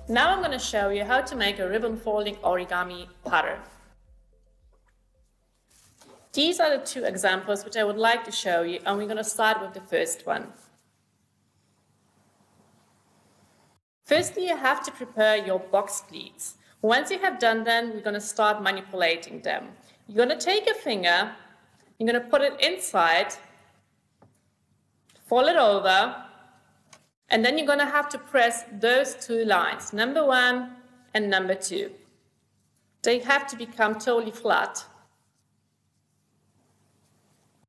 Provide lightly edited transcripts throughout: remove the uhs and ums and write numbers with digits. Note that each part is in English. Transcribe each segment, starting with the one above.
Now I'm going to show you how to make a ribbon folding origami pattern. These are the two examples which I would like to show you, and we're going to start with the first one. Firstly, you have to prepare your box pleats. Once you have done them, we're going to start manipulating them. You're going to take a finger, you're going to put it inside, fold it over, and then you're going to have to press those two lines, number 1 and number 2. They have to become totally flat.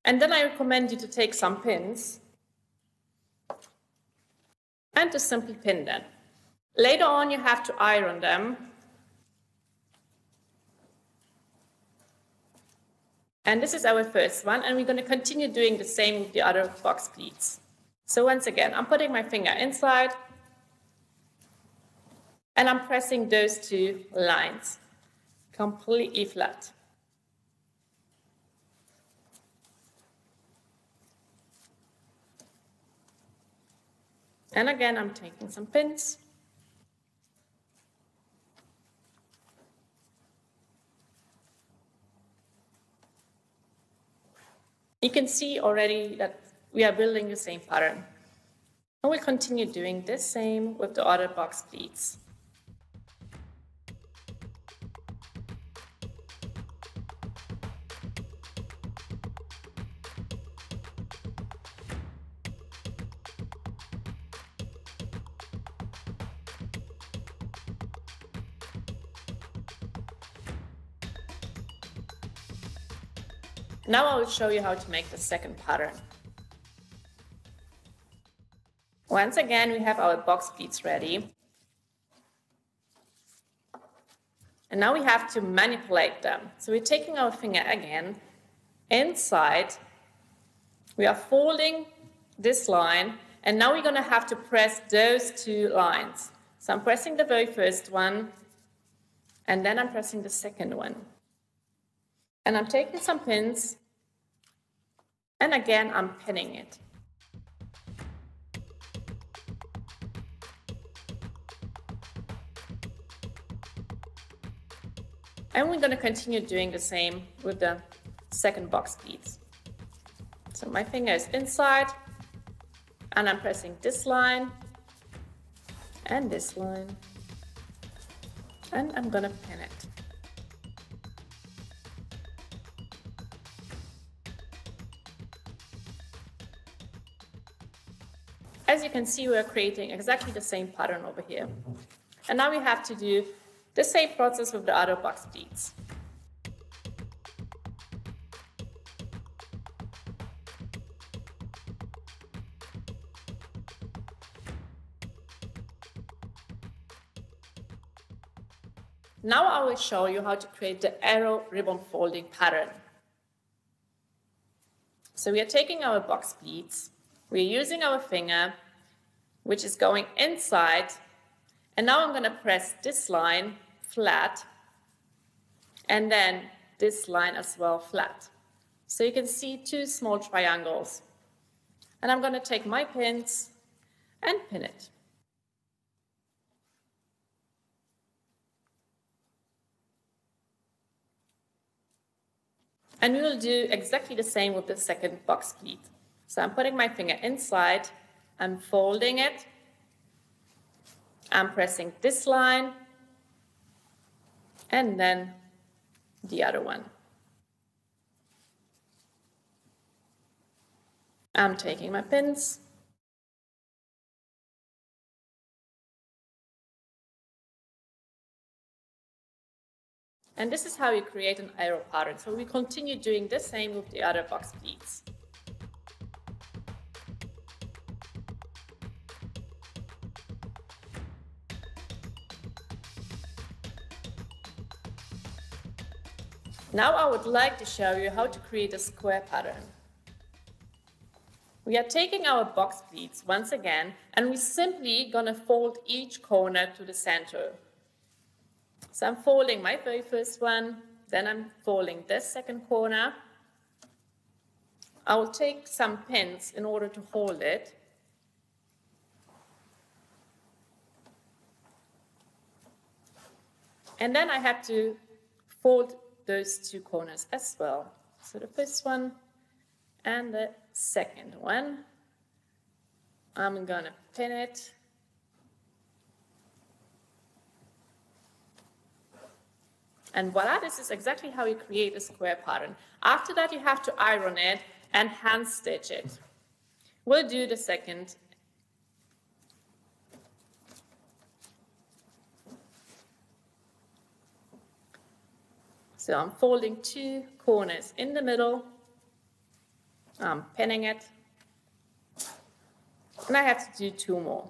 And then I recommend you to take some pins and to simply pin them. Later on, you have to iron them. And this is our first one, and we're going to continue doing the same with the other box pleats. So once again, I'm putting my finger inside, and I'm pressing those two lines completely flat. And again, I'm taking some pins. You can see already that we are building the same pattern. And we'll continue doing the same with the other box pleats. Now I will show you how to make the second pattern. Once again, we have our box pleats ready. And now we have to manipulate them. So we're taking our finger again inside. We are folding this line, and now we're going to have to press those two lines. So I'm pressing the very first one, and then I'm pressing the second one. And I'm taking some pins, and again, I'm pinning it. And we're going to continue doing the same with the second box pleats. So my finger is inside, and I'm pressing this line, and this line, and I'm going to pin it. As you can see, we're creating exactly the same pattern over here. And now we have to do the same process with the other box pleats. Now I will show you how to create the arrow ribbon folding pattern. So we are taking our box pleats, we're using our finger, which is going inside, and now I'm going to press this line flat, and then this line as well flat. So you can see two small triangles. And I'm going to take my pins and pin it. And we will do exactly the same with the second box pleat. So I'm putting my finger inside, I'm folding it, I'm pressing this line, and then the other one. I'm taking my pins, and this is how you create an arrow pattern. So we continue doing the same with the other box pleats. Now I would like to show you how to create a square pattern. We are taking our box pleats once again, and we're simply going to fold each corner to the center. So I'm folding my very first one, then I'm folding this second corner. I will take some pins in order to hold it. And then I have to fold those two corners as well. So the first one and the second one. I'm gonna pin it. And voila, this is exactly how you create a square pattern. After that, you have to iron it and hand stitch it. We'll do the second. So I'm folding two corners in the middle. I'm pinning it. And I have to do two more.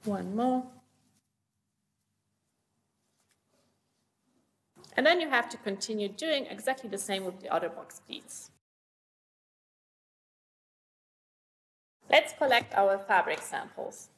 One more. And then you have to continue doing exactly the same with the other box pleats. Let's collect our fabric samples.